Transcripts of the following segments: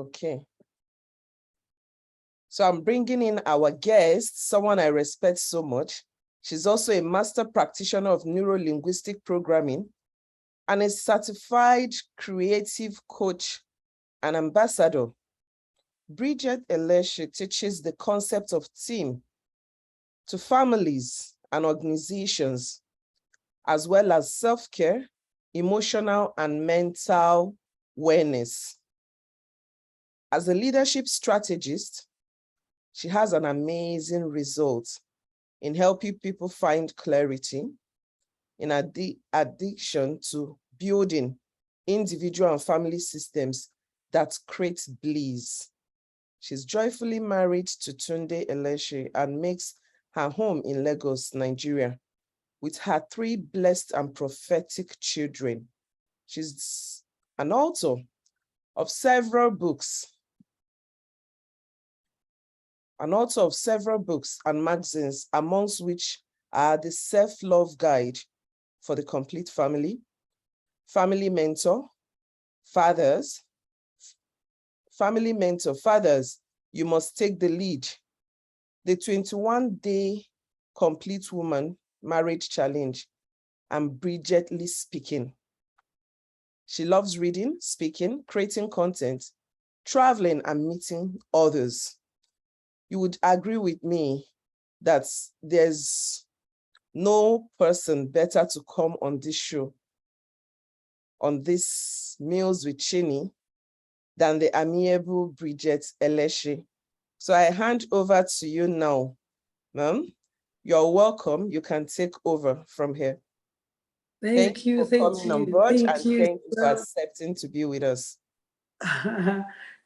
Okay. So I'm bringing in our guest, someone I respect so much. She's also a master practitioner of neuro-linguistic programming and a certified creative coach and ambassador. Bridget Eleshi teaches the concept of team to families and organizations, as well as self-care, emotional and mental wellness. As a leadership strategist, she has an amazing result in helping people find clarity in addition to building individual and family systems that create bliss. She's joyfully married to Tunde Eleshi and makes her home in Lagos, Nigeria, with her 3 blessed and prophetic children. She's an author of several books, and magazines, amongst which are the Self-Love Guide for the Complete Family, Family Mentor, Fathers, You Must Take the Lead, the 21-Day Complete Woman Marriage Challenge, and Bridgetly Speaking. She loves reading, speaking, creating content, traveling, and meeting others. You would agree with me that there's no person better to come on this show, on this Meals with Chini, than the amiable Bridget Eleshi. So I hand over to you now, ma'am. You're welcome. You can take over from here. Thank you for coming on board, and thank you for accepting to be with us.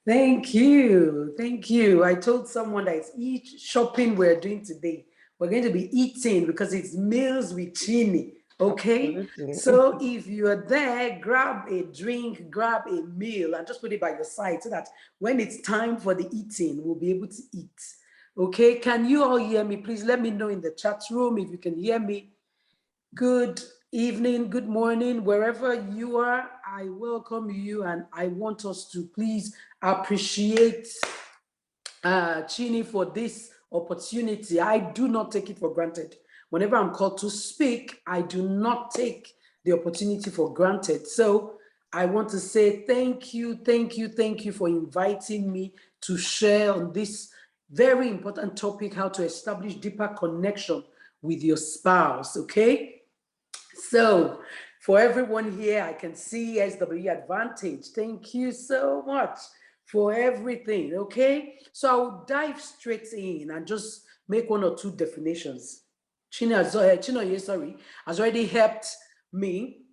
Thank you. I told someone that it's shopping we're doing today. We're going to be eating because it's Meals with Chini. Okay. Absolutely. So if you're there, grab a drink, grab a meal, and just put it by your side so that when it's time for the eating, we'll be able to eat. Okay. Can you all hear me? Please let me know in the chat room if you can hear me. Good evening, good morning, wherever you are. I welcome you, and I want us to please appreciate Chini for this opportunity. I do not take it for granted. Whenever I'm called to speak, I do not take the opportunity for granted. So I want to say thank you for inviting me to share on this very important topic, how to establish deeper connection with your spouse, okay? So for everyone here, I can see SW Advantage. Thank you so much for everything, okay? So I'll dive straight in and just make 1 or 2 definitions. Chinoye has already helped me,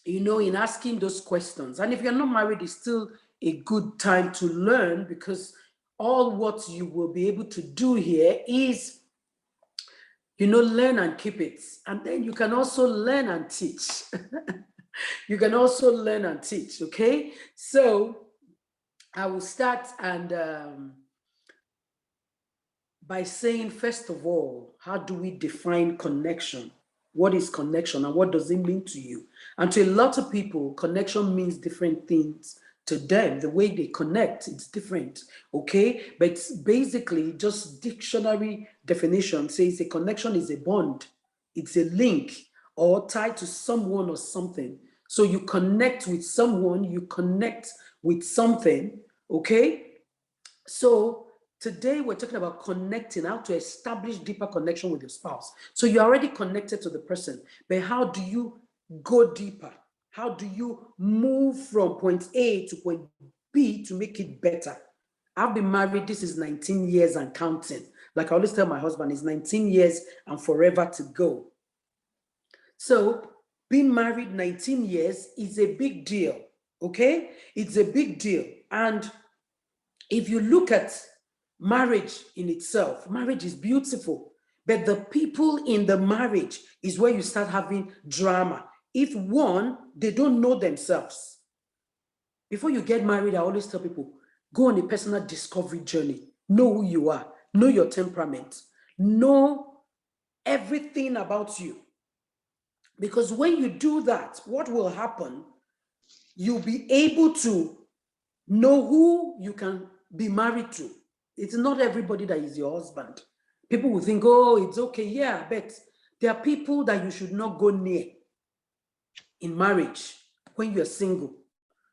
in asking those questions. And if you're not married, it's still a good time to learn, because all what you will be able to do here is learn and keep it. And then you can also learn and teach. You can also learn and teach, okay? So I will start by saying, first of all, how do we define connection? What is connection and what does it mean to you? And to a lot of people, connection means different things to them. The way they connect, it's different, okay? But basically, just dictionary definition says a connection is a bond. It's a link or tied to someone or something. So you connect with someone, you connect with something, okay? So today we're talking about connecting, how to establish deeper connection with your spouse. So you're already connected to the person, but how do you go deeper? How do you move from point A to point B to make it better? I've been married, this is 19 years and counting. Like I always tell my husband, it's 19 years and forever to go. So being married 19 years is a big deal, okay? It's a big deal. And if you look at marriage in itself, marriage is beautiful, but the people in the marriage is where you start having drama. If one, they don't know themselves. Before you get married, I always tell people, go on a personal discovery journey. Know who you are, know your temperament, know everything about you. Because when you do that, what will happen? You'll be able to Know who you can be married to. It's not everybody that is your husband. People will think, oh, it's okay. Yeah, but there are people that you should not go near in marriage when you're single.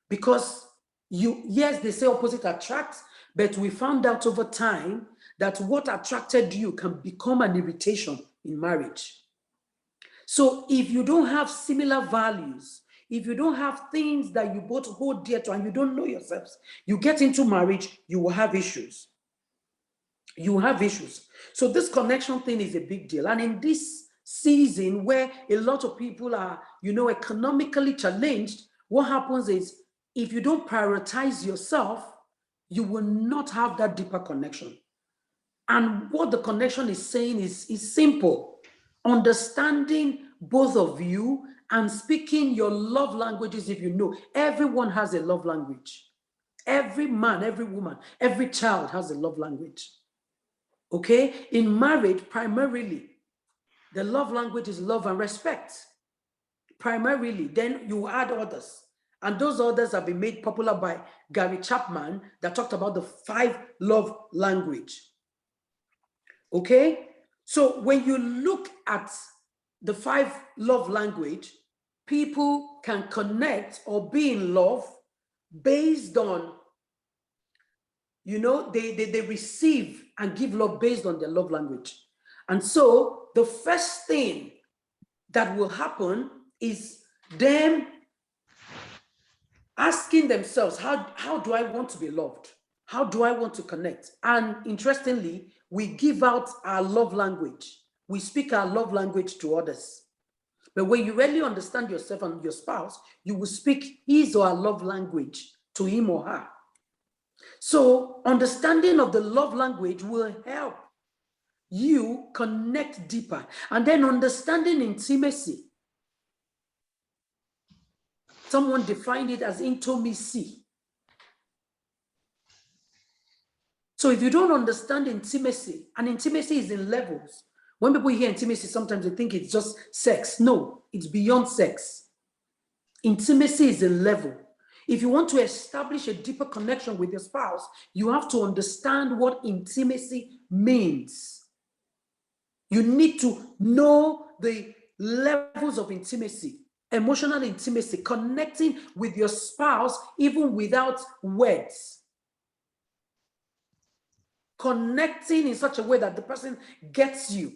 Because yes, they say opposite attracts, but we found out over time that what attracted you can become an irritation in marriage. So if you don't have similar values, if you don't have things that you both hold dear to and you don't know yourselves, you get into marriage, you will have issues. You will have issues. So this connection thing is a big deal. And in this season where a lot of people are, economically challenged, what happens is if you don't prioritize yourself, you will not have that deeper connection. And what the connection is saying is simple. Understanding both of you and speaking your love languages. If you know, everyone has a love language. Every man, every woman, every child has a love language. Okay? In marriage, primarily, the love language is love and respect. Primarily, then you add others. And those others have been made popular by Gary Chapman that talked about the 5 love language. Okay? So when you look at the 5 love language, people can connect or be in love based on, they receive and give love based on their love language. And so the first thing that will happen is them asking themselves, how do I want to be loved? How do I want to connect? And interestingly, we give out our love language. We speak our love language to others. But when you really understand yourself and your spouse, you will speak his or her love language to him or her. So understanding of the love language will help you connect deeper. And then understanding intimacy. Someone defined it as intimacy. So if you don't understand intimacy, and intimacy is in levels. When people hear intimacy, sometimes they think it's just sex. No, it's beyond sex. Intimacy is a level. If you want to establish a deeper connection with your spouse, you have to understand what intimacy means. You need to know the levels of intimacy, emotional intimacy, connecting with your spouse even without words. Connecting in such a way that the person gets you.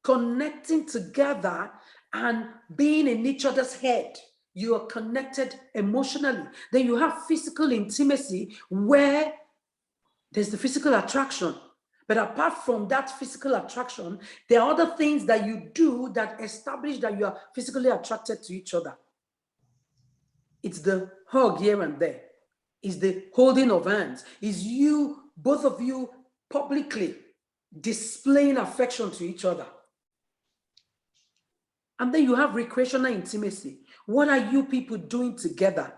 Connecting together and being in each other's head. You are connected emotionally. Then you have physical intimacy where there's the physical attraction. But apart from that physical attraction, there are other things that you do that establish that you are physically attracted to each other. It's the hug here and there. It's the holding of hands. It's you, both of you, publicly displaying affection to each other. And then you have recreational intimacy. What are you people doing together?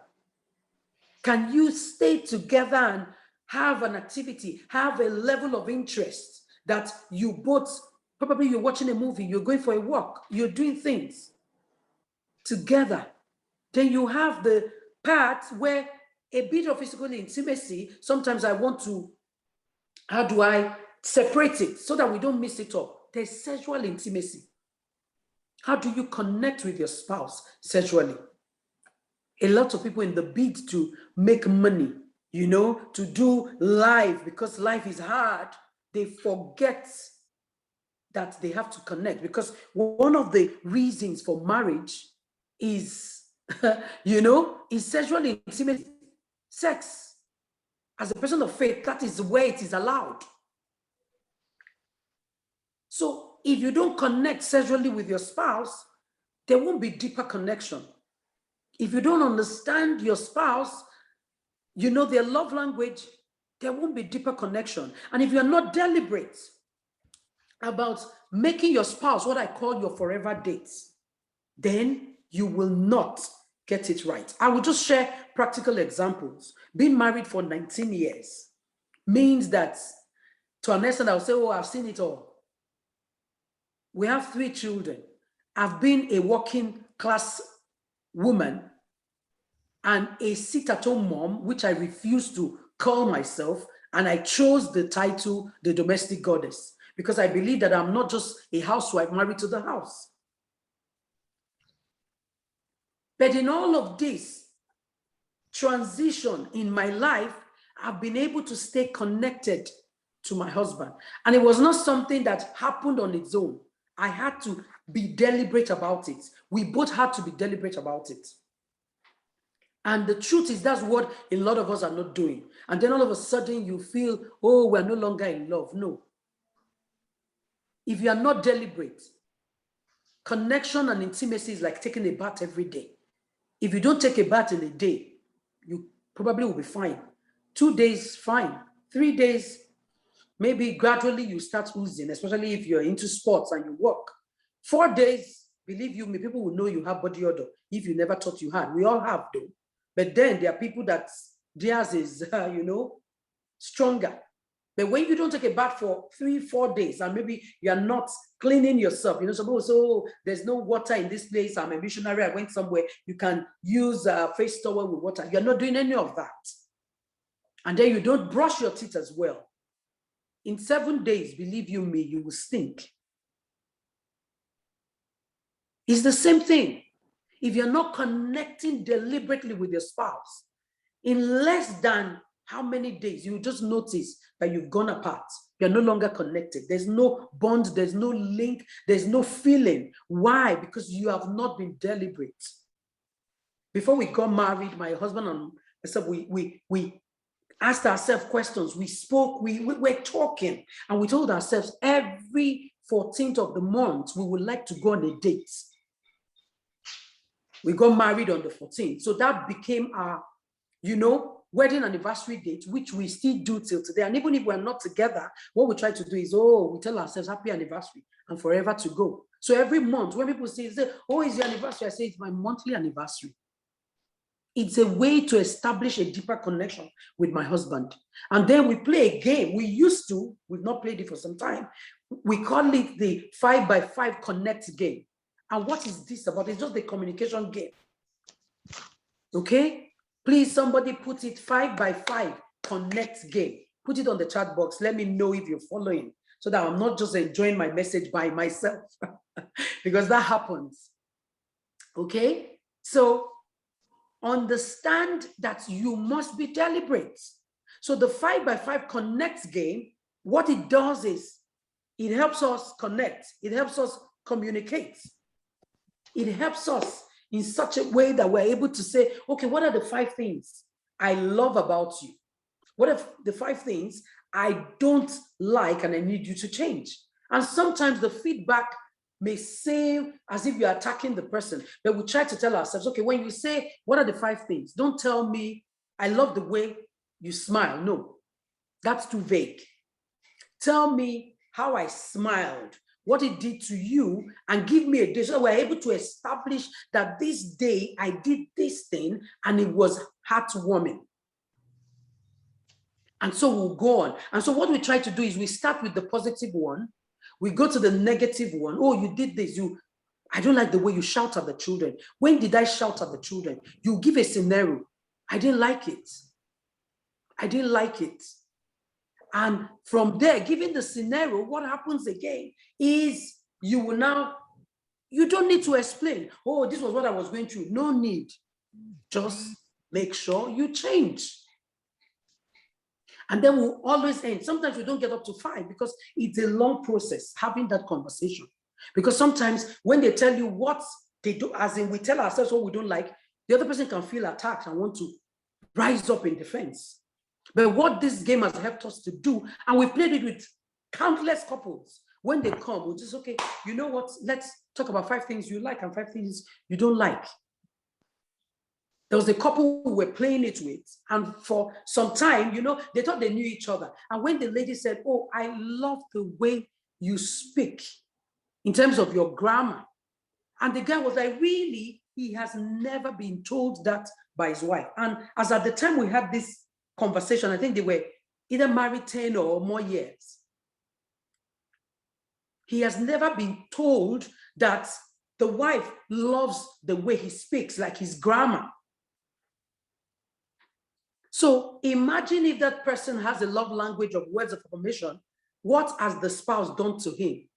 Can you stay together and have an activity, have a level of interest that you both, probably you're watching a movie, you're going for a walk, you're doing things together. Then you have the part where a bit of physical intimacy, sometimes I want to, how do I separate it so that we don't mix it up? There's sexual intimacy. How do you connect with your spouse sexually? A lot of people in the bid to make money, to do life, because life is hard, they forget that they have to connect. Because one of the reasons for marriage is, is sexual intimacy, sex. As a person of faith, that is where it is allowed. So if you don't connect sexually with your spouse, there won't be deeper connection. If you don't understand your spouse, their love language, there won't be deeper connection. And if you're not deliberate about making your spouse what I call your forever date, then you will not get it right. I will just share practical examples. Being married for 19 years means that to an extent, I'll say, oh, I've seen it all. We have 3 children. I've been a working class woman, and a sit-at-home mom, which I refuse to call myself, and I chose the title, the domestic goddess, because I believe that I'm not just a housewife married to the house. But in all of this transition in my life, I've been able to stay connected to my husband. And it was not something that happened on its own. I had to be deliberate about it. We both had to be deliberate about it. And the truth is, that's what a lot of us are not doing. And then all of a sudden you feel, oh, we're no longer in love. No. If you are not deliberate, connection and intimacy is like taking a bath every day. If you don't take a bath in a day, you probably will be fine. 2 days, fine. 3 days, maybe gradually you start oozing, especially if you're into sports and you work. 4 days, believe you me, people will know you have body odor if you never thought you had. We all have though. But then there are people that theirs is, stronger. But when you don't take a bath for 3-4 days, and maybe you're not cleaning yourself, suppose, oh, there's no water in this place, I'm a missionary, I went somewhere, you can use a face towel with water. You're not doing any of that. And then you don't brush your teeth as well. In 7 days, believe you me, you will stink. It's the same thing. If you're not connecting deliberately with your spouse, in less than how many days, you just notice that you've gone apart. You're no longer connected. There's no bond, there's no link, there's no feeling. Why? Because you have not been deliberate. Before we got married, my husband and myself, we asked ourselves questions. We spoke, we were talking, and we told ourselves every 14th of the month, we would like to go on a date. We got married on the 14th. So that became our, wedding anniversary date, which we still do till today. And even if we're not together, what we try to do is, we tell ourselves happy anniversary and forever to go. So every month when people say, oh, it's your anniversary, I say it's my monthly anniversary. It's a way to establish a deeper connection with my husband. And then we play a game. We've not played it for some time. We call it the 5x5 connect game. And what is this about? It's just the communication game. Okay? Please, somebody put it 5x5 connect game. Put it on the chat box. Let me know if you're following, so that I'm not just enjoying my message by myself, because that happens. Okay? So understand that you must be deliberate. So the 5x5 connect game, what it does is it helps us connect. It helps us communicate. It helps us in such a way that we're able to say, okay, what are the 5 things I love about you? What are the 5 things I don't like and I need you to change? And sometimes the feedback may seem as if you're attacking the person, but we try to tell ourselves, okay, when you say, what are the 5 things? Don't tell me, I love the way you smile. No, that's too vague. Tell me how I smiled, what it did to you, and give me a day so we're able to establish that this day I did this thing and it was heartwarming. And so we'll go on. And so what we try to do is we start with the positive one, we go to the negative one. Oh, you did this. I don't like the way you shout at the children. When did I shout at the children? You give a scenario. I didn't like it. I didn't like it. And from there, given the scenario, what happens again is you don't need to explain, oh, this was what I was going through. No need. Just make sure you change. And then we'll always end. Sometimes we don't get up to 5 because it's a long process having that conversation. Because sometimes when they tell you what they do, as in we tell ourselves what we don't like, the other person can feel attacked and want to rise up in defense. But what this game has helped us to do, and we've played it with countless couples, when they come, we'll just, okay, you know what? Let's talk about 5 things you like and 5 things you don't like. There was a couple who were playing it with, and for some time, they thought they knew each other. And when the lady said, oh, I love the way you speak in terms of your grammar. And the guy was like, really? He has never been told that by his wife. And as at the time we had this conversation, I think they were either married 10 or more years. He has never been told that the wife loves the way he speaks, like his grammar. So imagine if that person has a love language of words of affirmation, what has the spouse done to him?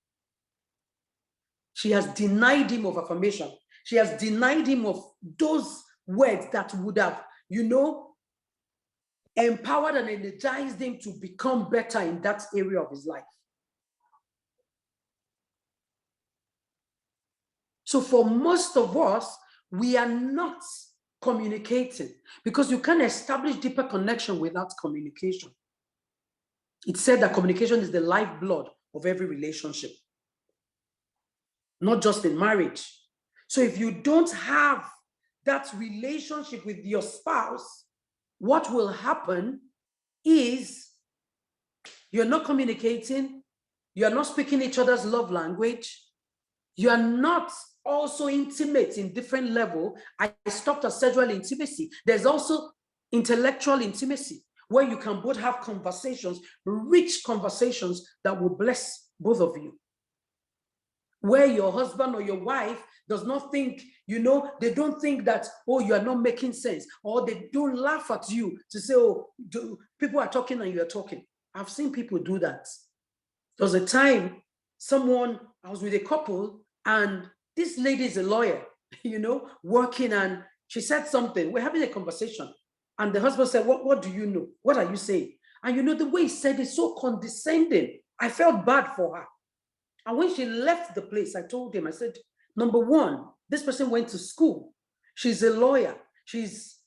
She has denied him of affirmation. She has denied him of those words that would have, empowered and energized him to become better in that area of his life. So for most of us, we are not communicating because you can't establish deeper connection without communication. It's said that communication is the lifeblood of every relationship, not just in marriage. So if you don't have that relationship with your spouse, what will happen is you're not communicating, you're not speaking each other's love language, you are not also intimate in different level. I stopped at sexual intimacy. There's also intellectual intimacy where you can both have conversations, rich conversations that will bless both of you. Where your husband or your wife does not think, they don't think that, oh, you are not making sense, or they don't laugh at you to say, oh, people are talking and you are talking. I've seen people do that. There was a time I was with a couple, and this lady is a lawyer, working, and she said something. We're having a conversation, and the husband said, what do you know? What are you saying? And the way he said it, so condescending. I felt bad for her. And when she left the place, I told him, I said, number one, this person went to school. She's a lawyer. She's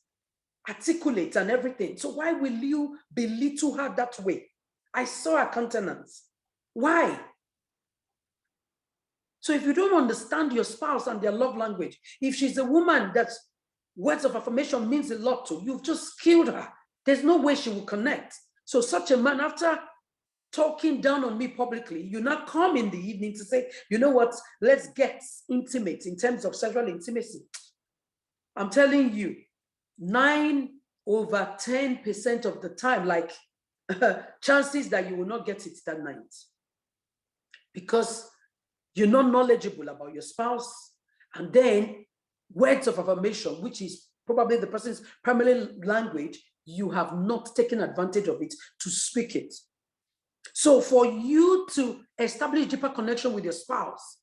articulate and everything. So why will you belittle her that way? I saw her countenance. Why? So if you don't understand your spouse and their love language, if she's a woman that words of affirmation means a lot to, you've just killed her. There's no way she will connect. So such a man, after talking down on me publicly, you now come in the evening to say, you know what, let's get intimate in terms of sexual intimacy. I'm telling you, 9 over 10% of the time, like chances that you will not get it that night. Because you're not knowledgeable about your spouse. And then words of affirmation, which is probably the person's primary language, you have not taken advantage of it to speak it. So for you to establish deeper connection with your spouse,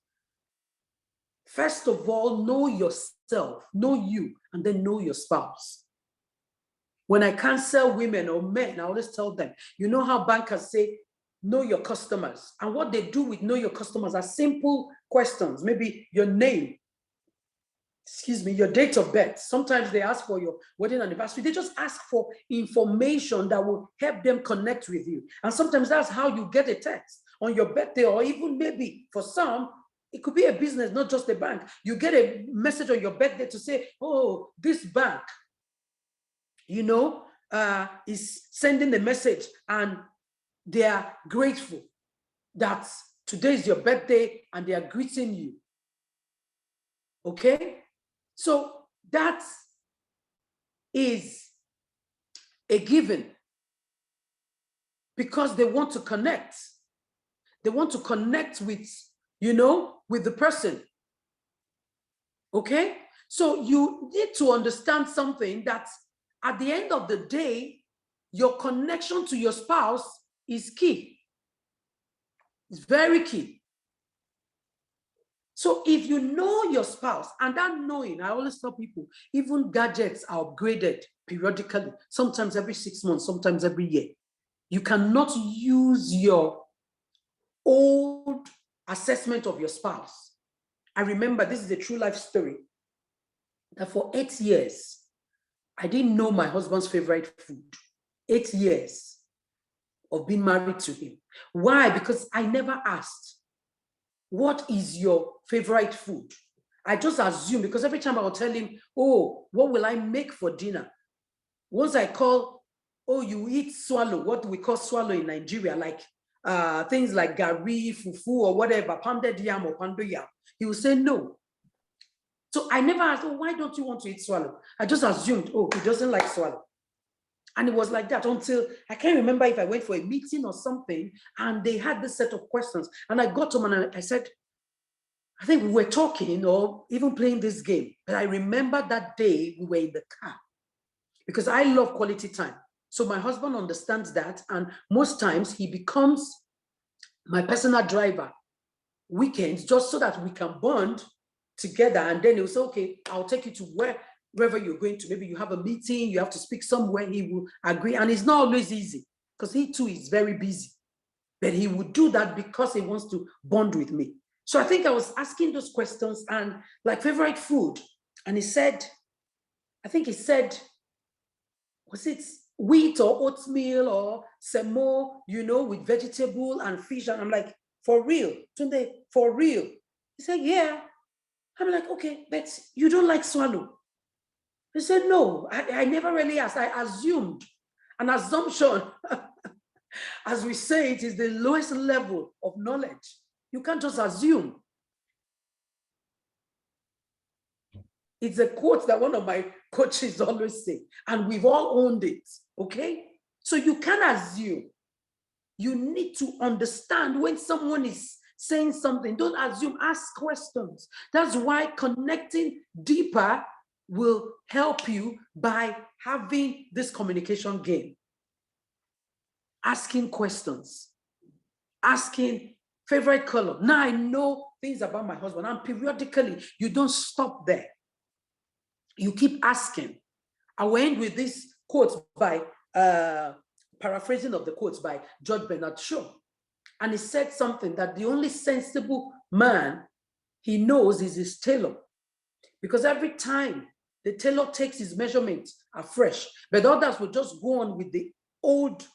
first of all, know yourself, know you, and then know your spouse. When I counsel women or men, I always tell them, you know how bankers say, know your customers. And what they do with know your customers are simple questions. Maybe your name, your date of birth. Sometimes they ask for your wedding anniversary. They just ask for information that will help them connect with you. And sometimes that's how you get a text on your birthday, or even maybe for some, it could be a business, not just a bank. You get a message on your birthday to say, oh, this bank, is sending a message, and they are grateful that today is your birthday and they are greeting you. Okay? So that is a given because they want to connect. They want to connect with, with the person. Okay? So you need to understand something, that at the end of the day, your connection to your spouse is key. It's very key. So if you know your spouse, and that knowing, I always tell people, even gadgets are upgraded periodically, sometimes every 6 months, sometimes every year. You cannot use your old assessment of your spouse. I remember, this is a true life story, that for 8 years, I didn't know my husband's favorite food. 8 years of being married to him. Why? Because I never asked, what is your favorite food? I just assumed, because every time I would tell him, oh, what will I make for dinner? Once I call, oh, you eat swallow, what we call swallow in Nigeria, like things like gari, fufu, or whatever, pounded yam or pando yam. He will say no. So I never asked, oh, why don't you want to eat swallow? I just assumed, oh, he doesn't like swallow. And it was like that until, I can't remember if I went for a meeting or something, and they had this set of questions. And I got to them and I said, I think we were talking or even playing this game. But I remember that day we were in the car, because I love quality time. So my husband understands that. And most times he becomes my personal driver weekends just so that we can bond together. And then he'll say, okay, I'll take you to wherever you're going to. Maybe you have a meeting, you have to speak somewhere, he will agree. And it's not always easy because he too is very busy. But he would do that because he wants to bond with me. So I think I was asking those questions and like favorite food. And he said, I think he said, was it wheat or oatmeal or semo, you know, with vegetable and fish? And I'm like, for real? Tunde, for real? He said, yeah. I'm like, okay, but you don't like swallow? He said, no, I never really asked. I assumed. An assumption, as we say, it is the lowest level of knowledge. You can't just assume. It's a quote that one of my coaches always say, and we've all owned it, okay? So you can't assume. You need to understand when someone is saying something. Don't assume, ask questions. That's why connecting deeper will help you by having this communication game. Asking questions, asking favorite color. Now I know things about my husband, and periodically you don't stop there. You keep asking. I will end with this quote by, paraphrasing of the quotes by George Bernard Shaw. And he said something that the only sensible man he knows is his tailor. Because every time the tailor takes his measurements afresh, but others will just go on with the old,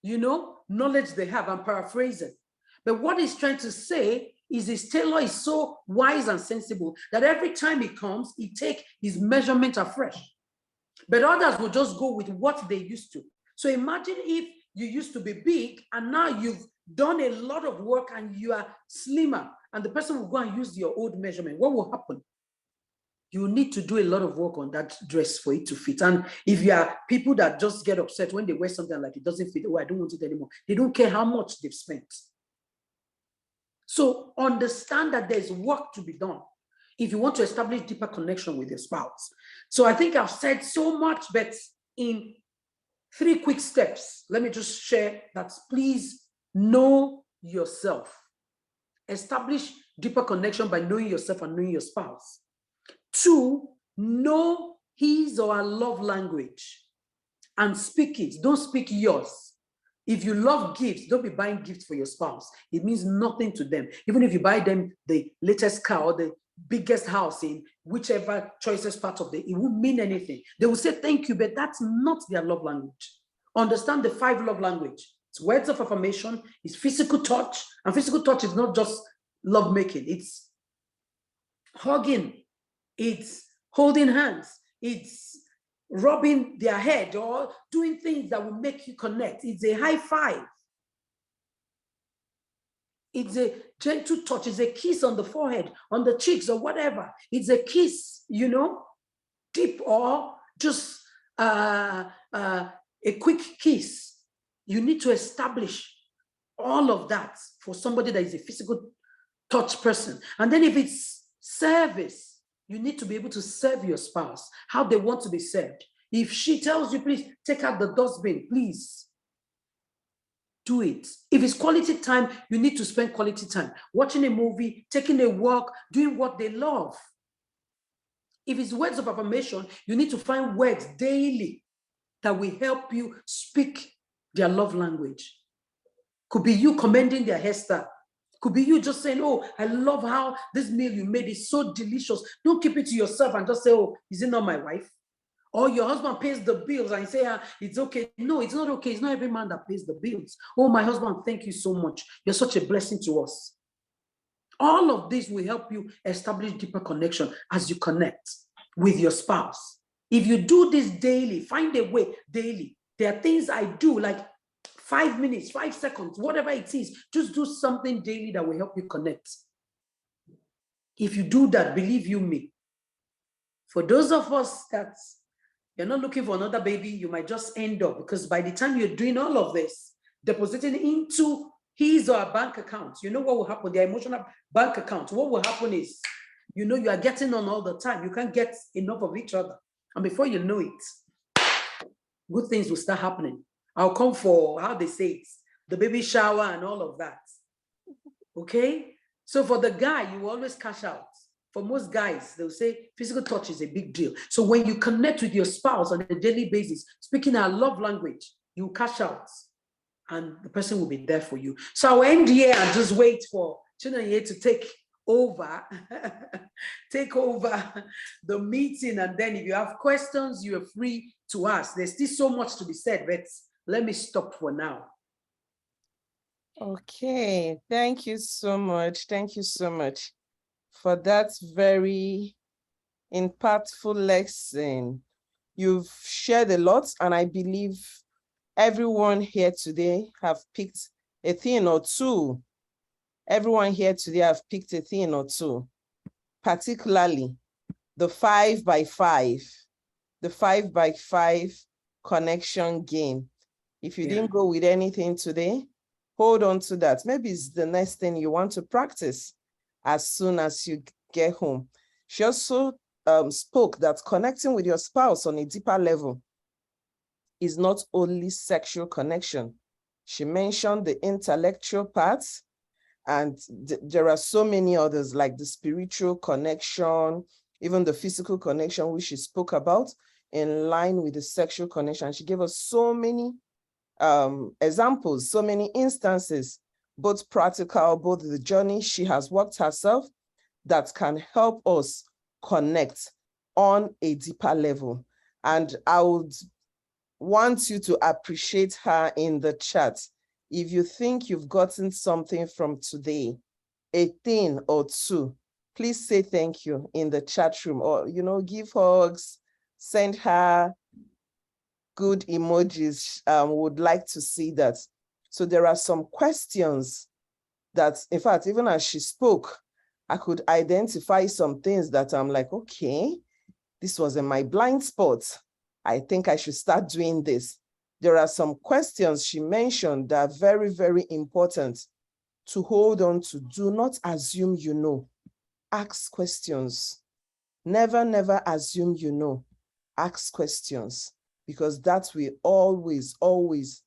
you know, knowledge they have. I'm paraphrasing. But what he's trying to say is his tailor is so wise and sensible that every time he comes, he takes his measurement afresh. But others will just go with what they used to. So imagine if you used to be big and now you've done a lot of work and you are slimmer and the person will go and use your old measurement. What will happen? You need to do a lot of work on that dress for it to fit. And if you are people that just get upset when they wear something like it doesn't fit, oh, I don't want it anymore. They don't care how much they've spent. So understand that there's work to be done if you want to establish deeper connection with your spouse. So I think I've said so much, but in 3 quick steps, let me just share that. Please know yourself. Establish deeper connection by knowing yourself and knowing your spouse. 2, know his or her love language and speak it. Don't speak yours. If you love gifts, don't be buying gifts for your spouse. It means nothing to them. Even if you buy them the latest car or the biggest house in whichever choicest part of it won't mean anything. They will say thank you, but that's not their love language. Understand the 5 love language. It's words of affirmation, it's physical touch, and physical touch is not just love making. It's hugging, it's holding hands, it's rubbing their head or doing things that will make you connect. It's a high five. It's a gentle touch. It's a kiss on the forehead, on the cheeks or whatever. It's a kiss, you know, deep or just a quick kiss. You need to establish all of that for somebody that is a physical touch person. And then if it's service, you need to be able to serve your spouse how they want to be served. If she tells you, please take out the dustbin, please do it. If it's quality time, you need to spend quality time watching a movie, taking a walk, doing what they love. If it's words of affirmation, you need to find words daily that will help you speak their love language. Could be you commending their hairstyle. Could be you just saying, oh, I love how this meal you made is so delicious. Don't keep it to yourself and just say, oh, is it not my wife? Or your husband pays the bills and you say, it's okay. No, it's not okay. It's not every man that pays the bills. Oh, my husband, thank you so much. You're such a blessing to us. All of this will help you establish deeper connection as you connect with your spouse. If you do this daily, find a way daily. There are things I do like 5 minutes, 5 seconds, whatever it is, just do something daily that will help you connect. If you do that, believe you me, for those of us that you're not looking for another baby, you might just end up, because by the time you're doing all of this, depositing into his or her bank account, you know what will happen? Their emotional bank account, what will happen is, you are getting on all the time. You can't get enough of each other. And before you know it, good things will start happening. I'll come for, how they say it, the baby shower and all of that. Okay? So for the guy, you always cash out. For most guys, they'll say physical touch is a big deal. So when you connect with your spouse on a daily basis, speaking our love language, you cash out and the person will be there for you. So I'll end here and just wait for Chinonye to take over, take over the meeting. And then if you have questions, you are free to ask. There's still so much to be said, but let me stop for now. Okay, thank you so much. Thank you so much for that very impactful lesson. You've shared a lot, and I believe everyone here today have picked a thing or two. Everyone here today have picked a thing or two, particularly the 5x5, the 5x5 connection game. If you didn't go with anything today, hold on to that. Maybe it's the next thing you want to practice as soon as you get home. She also spoke that connecting with your spouse on a deeper level is not only sexual connection. She mentioned the intellectual parts, and there are so many others like the spiritual connection, even the physical connection, which she spoke about in line with the sexual connection. She gave us so many examples, so many instances, both practical, both the journey she has walked herself, that can help us connect on a deeper level. And I would want you to appreciate her in the chat. If you think you've gotten something from today, a thing or two, please say thank you in the chat room, or, give hugs, send her good emojis. Would like to see that. So there are some questions that, in fact, even as she spoke, I could identify some things that I'm like, okay, this was in my blind spot. I think I should start doing this. There are some questions she mentioned that are very, very important to hold on to. Do not assume you know. Ask questions. Never, never assume you know. Ask questions, because that will always, always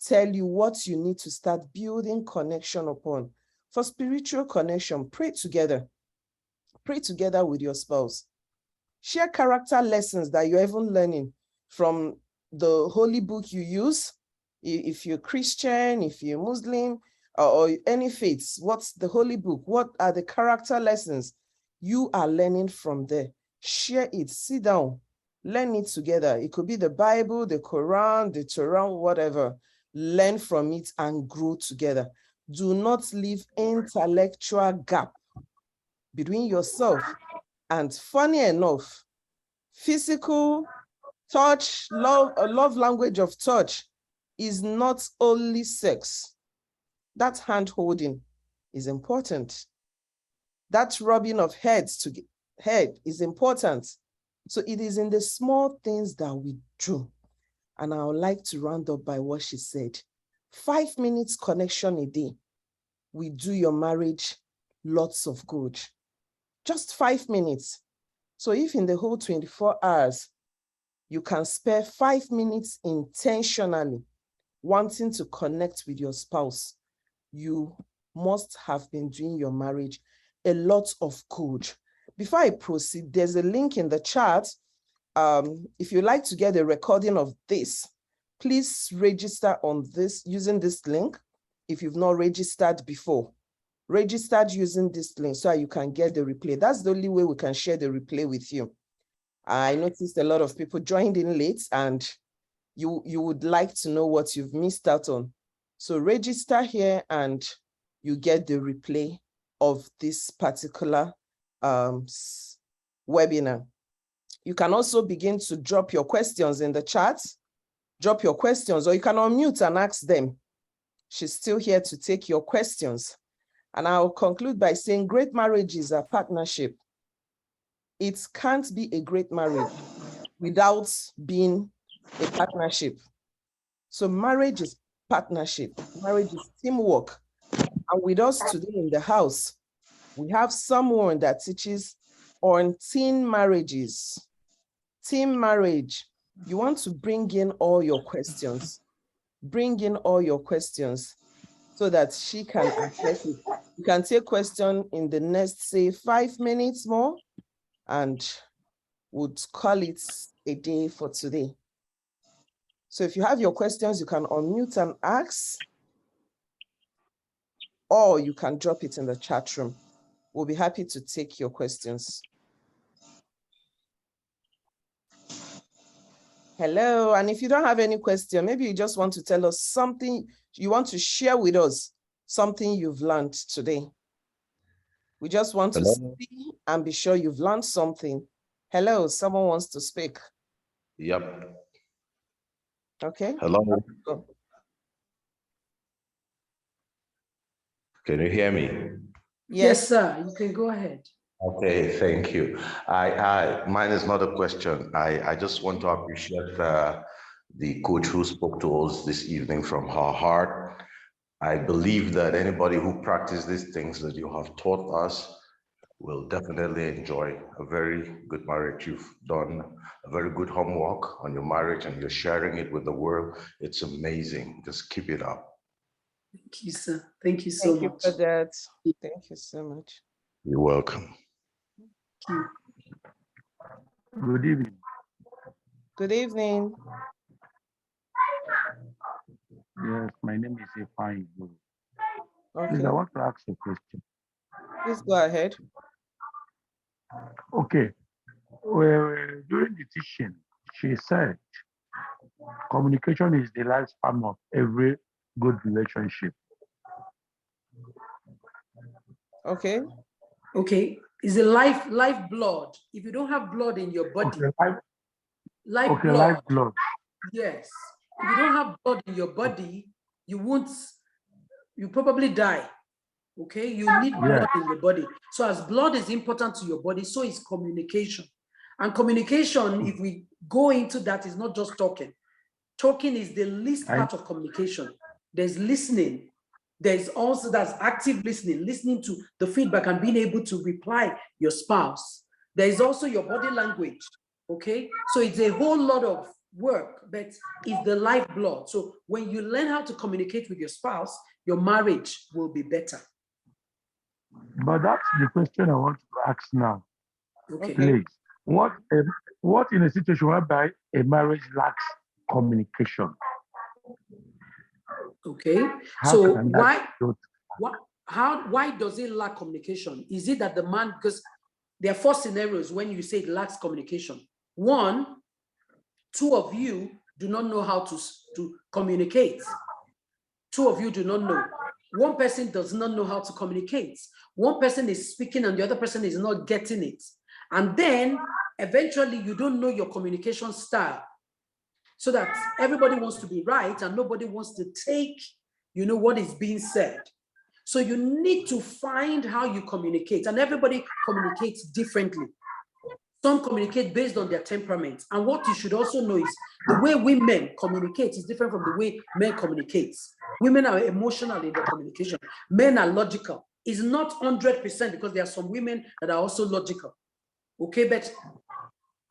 tell you what you need to start building connection upon. For spiritual connection, pray together. Pray together with your spouse. Share character lessons that you're even learning from the holy book you use. If you're Christian, if you're Muslim, or any faiths, what's the holy book? What are the character lessons you are learning from there? Share it, sit down, learn it together. It could be the Bible, the Quran, the Torah, whatever. Learn from it and grow together. Do not leave intellectual gap between yourself. And funny enough, physical touch, a love language of touch is not only sex. That hand holding is important. That rubbing of heads to head is important. So it is in the small things that we do. And I would like to round up by what she said. 5 minutes connection a day will do your marriage lots of good. Just 5 minutes. So if in the whole 24 hours, you can spare 5 minutes intentionally wanting to connect with your spouse, you must have been doing your marriage a lot of good. Before I proceed, there's a link in the chat. If you'd like to get a recording of this, please register on this using this link. If you've not registered before, registered using this link so you can get the replay. That's the only way we can share the replay with you. I noticed a lot of people joined in late, and you would like to know what you've missed out on. So register here and you get the replay of this particular webinar. You can also begin to drop your questions in the chat. Drop your questions, or you can unmute and ask them. She's still here to take your questions. And I'll conclude by saying great marriage is a partnership. It can't be a great marriage without being a partnership. So marriage is partnership. Marriage is teamwork. And with us today in the house, we have someone that teaches on teen marriages. Team marriage. You want to bring in all your questions. Bring in all your questions so that she can address it. You can take question in the next, say, 5 minutes more, and would call it a day for today. So if you have your questions, you can unmute and ask, or you can drop it in the chat room. We'll be happy to take your questions. Hello, and if you don't have any question, maybe you just want to tell us something, you want to share with us something you've learned today. We just want to see and be sure you've learned something. Hello, someone wants to speak. Yep. Okay. Hello. Can you hear me? Yes, sir. You can go ahead. Okay, thank you. Mine is not a question. I just want to appreciate the coach who spoke to us this evening from her heart. I believe that anybody who practices these things that you have taught us will definitely enjoy a very good marriage. You've done a very good homework on your marriage and you're sharing it with the world. It's amazing. Just keep it up. Thank you, sir. Thank you so much. Thank you for that. Thank you so much. You're welcome. Thank you. Good evening. Good evening. Yes, my name is Ifeanyi. Okay. Please, I want to ask a question. Please go ahead. Okay. Well, during the teaching, she said communication is the lifespan of every good relationship. Okay. Okay. Is a lifeblood. If you don't have blood in your body, Okay, lifeblood. lifeblood. Yes. If you don't have blood in your body, you probably die. Okay, you need blood in your body. So as blood is important to your body, so is communication. And communication, if we go into that, is not just talking. Talking is the least part of communication. There's listening. There's also that's active listening to the feedback and being able to reply your spouse. There's also your body language. Okay, so it's a whole lot of work, but it's the lifeblood. So when you learn how to communicate with your spouse, your marriage will be better. But that's the question I want to ask now. Okay. Please, what in a situation whereby a marriage lacks communication? Okay. So why does it lack communication? Is it that the man, because there are 4 scenarios when you say it lacks communication. 1, 2 of you do not know how to communicate. 2 of you do not know. 1 person does not know how to communicate. 1 person is speaking and the other person is not getting it. And then eventually you don't know your communication style. So that everybody wants to be right and nobody wants to take, what is being said. So you need to find how you communicate, and everybody communicates differently. Some communicate based on their temperament. And what you should also know is the way women communicate is different from the way men communicate. Women are emotional in their communication. Men are logical. It's not 100% because there are some women that are also logical. Okay, but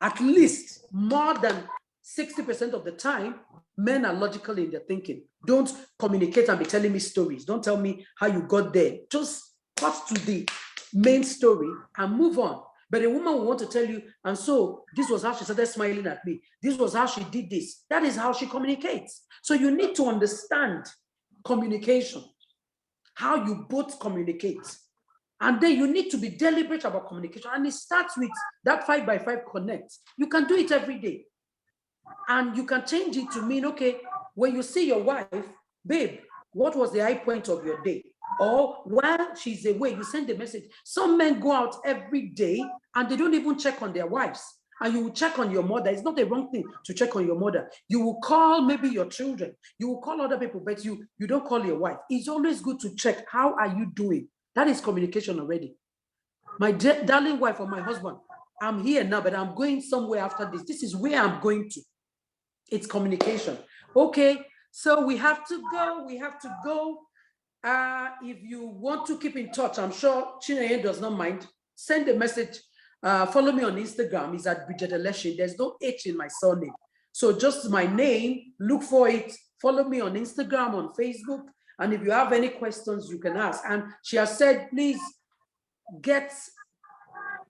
at least more than 60% of the time, men are logical in their thinking. Don't communicate and be telling me stories. Don't tell me how you got there. Just cut to the main story and move on. But a woman will want to tell you, and so this was how she started smiling at me. This was how she did this. That is how she communicates. So you need to understand communication, how you both communicate. And then you need to be deliberate about communication. And it starts with that 5x5 connect. You can do it every day. And you can change it to mean, okay, when you see your wife, babe, what was the high point of your day? Or while she's away, you send a message. Some men go out every day and they don't even check on their wives. And you will check on your mother. It's not a wrong thing to check on your mother. You will call maybe your children. You will call other people, but you don't call your wife. It's always good to check, how are you doing? That is communication already. My darling wife or my husband, I'm here now, but I'm going somewhere after this. This is where I'm going to. It's communication. Okay, so we have to go. If you want to keep in touch, I'm sure Chineye does not mind. Send a message. Follow me on Instagram. It's at Bridget Election. There's no H in my surname. So just my name, look for it, follow me on Instagram, on Facebook. And if you have any questions, you can ask. And she has said, please get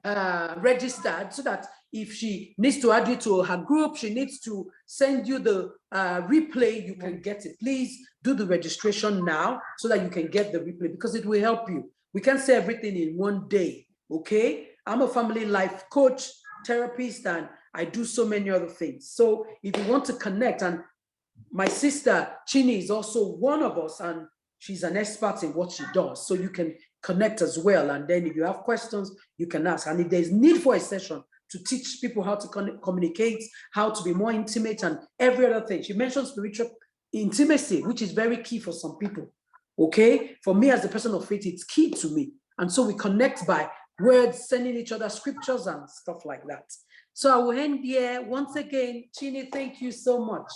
registered so that if she needs to add you to her group, she needs to send you the replay, you can get it. Please do the registration now so that you can get the replay, because it will help you. We can't say everything in one day, okay? I'm a family life coach, therapist, and I do so many other things. So if you want to connect, and my sister Chini is also one of us, and she's an expert in what she does. So you can connect as well. And then if you have questions, you can ask. And if there's need for a session to teach people how to communicate, how to be more intimate, and every other thing. She mentioned spiritual intimacy, which is very key for some people. Okay? For me, as a person of faith, it's key to me. And so we connect by words, sending each other scriptures and stuff like that. So I will end here. Once again, Chini, thank you so much.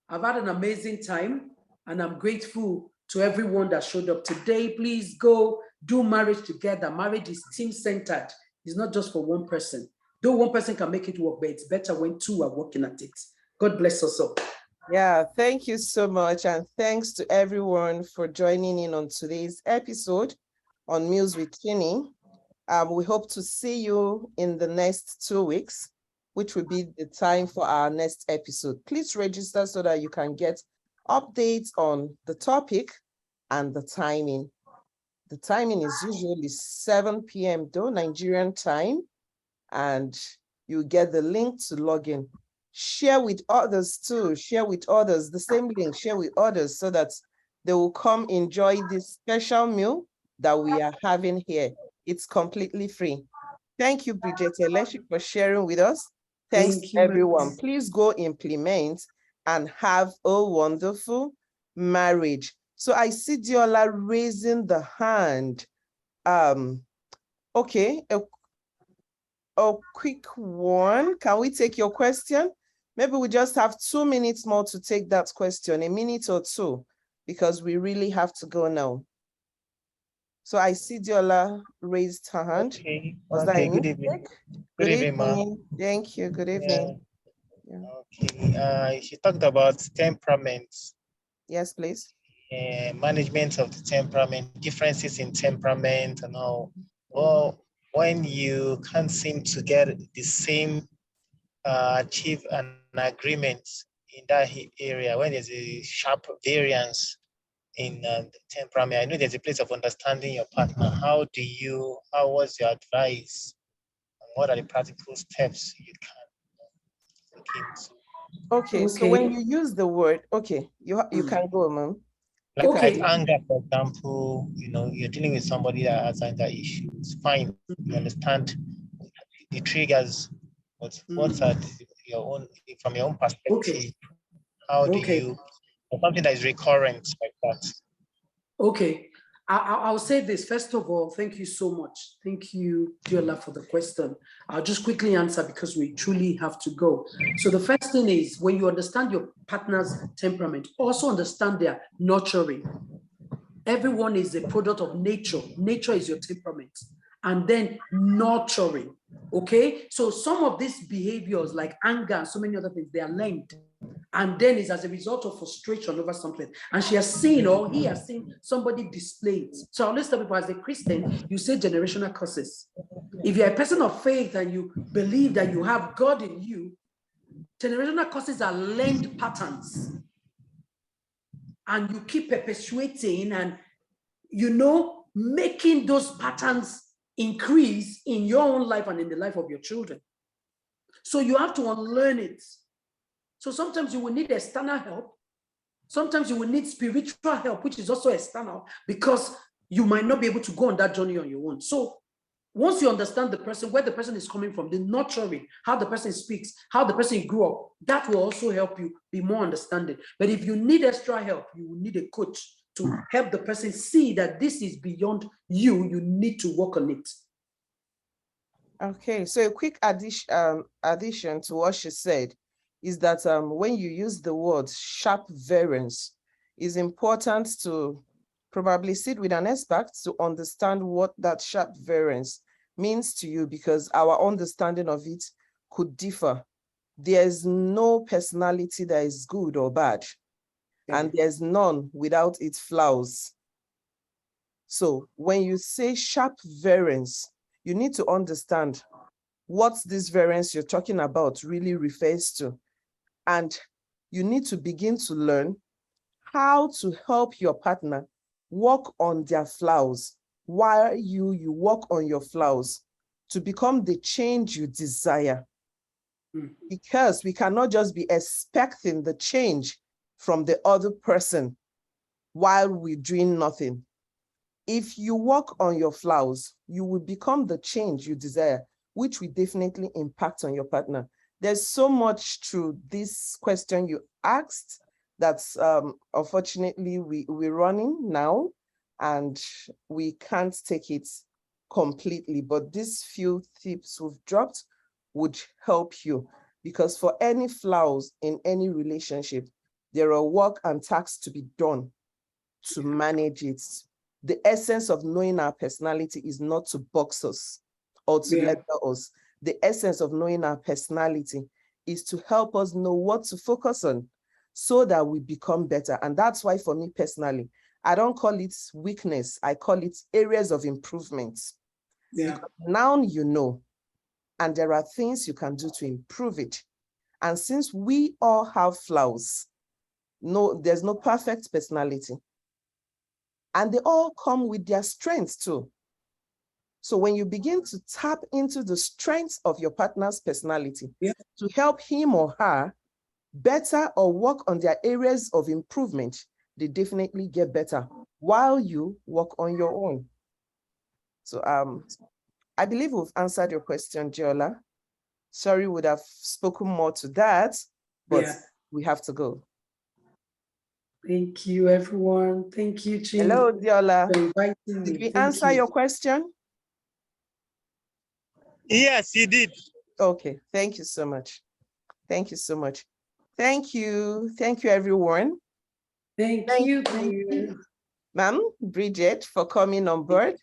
I've had an amazing time, and I'm grateful to everyone that showed up today. Please go do marriage together. Marriage is team-centered. It's not just for one person. Though one person can make it work, but it's better when two are working at it. God bless us all. Yeah, thank you so much. And thanks to everyone for joining in on today's episode on Meals with Chini. We hope to see you in the next 2 weeks, which will be the time for our next episode. Please register so that you can get updates on the topic and the timing. The timing is usually 7 p.m. though, Nigerian time, and you get the link to log in. Share with others too, share with others, the same link, share with others so that they will come enjoy this special meal that we are having here. It's completely free. Thank you, Bridget Eleshi, for sharing with us. Thanks Thank you, everyone. Max. Please go implement and have a wonderful marriage. So I see Diola raising the hand. Okay, a quick one. Can we take your question? Maybe we just have 2 minutes more to take that question, a minute or two, because we really have to go now. So I see Diola raised her hand. Okay. Was Okay. that Good evening. Good evening, ma'am. evening. Thank you. Good evening. Yeah. Okay. She talked about temperament. Yes, please. Management of the temperament, differences in temperament and all. Well, when you can't seem to get the same, achieve an agreement in that area, when there's a sharp variance in the temperament, I know there's a place of understanding your partner. How was your advice? And what are the practical steps you can look into? Okay, so when you use the word, you can go, ma'am. Like anger, for example, you're dealing with somebody that has anger issues. Fine, you understand the triggers, but what are from your own perspective? How do you, or something that is recurrent like that? Okay, I'll say this. First of all, thank you so much. Thank you, Diola, for the question. I'll just quickly answer because we truly have to go. So the first thing is, when you understand your partner's temperament, also understand their nurturing. Everyone is a product of nature. Nature is your temperament. And then nurturing, okay? So some of these behaviors like anger and so many other things, they are learned. And then it's as a result of frustration over something. And she has seen, or he has seen somebody display it. So I always tell people, as a Christian, you say generational curses. If you're a person of faith and you believe that you have God in you, generational curses are learned patterns. And you keep perpetuating and, making those patterns increase in your own life and in the life of your children. So you have to unlearn it. So sometimes you will need external help. Sometimes you will need spiritual help, which is also external, because you might not be able to go on that journey on your own. So once you understand the person, where the person is coming from, the nurturing, how the person speaks, how the person grew up, that will also help you be more understanding. But if you need extra help, you will need a coach to help the person see that this is beyond you. You need to work on it. Okay, so a quick addition to what she said is that when you use the word sharp variance, it's important to probably sit with an expert to understand what that sharp variance means to you, because our understanding of it could differ there's no personality that is good or bad, and there's none without its flaws. So when you say sharp variance, you need to understand what this variance you're talking about really refers to. And you need to begin to learn how to help your partner work on their flaws while you work on your flaws to become the change you desire. Because we cannot just be expecting the change from the other person while we're doing nothing. If you work on your flaws, you will become the change you desire, which will definitely impact on your partner. There's so much to this question you asked that's unfortunately we're running now and we can't take it completely, but these few tips we've dropped would help you, because for any flaws in any relationship, there are work and tasks to be done to manage it. The essence of knowing our personality is not to box us or to lecture us. The essence of knowing our personality is to help us know what to focus on so that we become better. And that's why for me personally, I don't call it weakness. I call it areas of improvement. Because now you know, and there are things you can do to improve it. And since we all have flaws, there's no perfect personality. And they all come with their strengths too. So when you begin to tap into the strengths of your partner's personality to help him or her better or work on their areas of improvement, they definitely get better while you work on your own. So I believe we've answered your question, Giola. Sorry, would have spoken more to that, but we have to go. Thank you, everyone. Thank you, Chin. Hello, Diola. for inviting me. Did we Thank answer you. your question? Yes, you did. Okay, thank you so much. Thank you so much. Thank you. Thank you, everyone. Thank you. Ma'am, Bridget, for coming on board.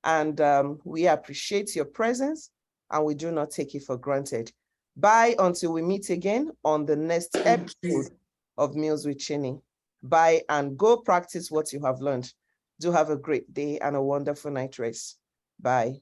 And we appreciate your presence and we do not take it for granted. Bye until we meet again on the next episode of Meals with Chinny. Bye and go practice what you have learned. Do have a great day and a wonderful night rest. Bye.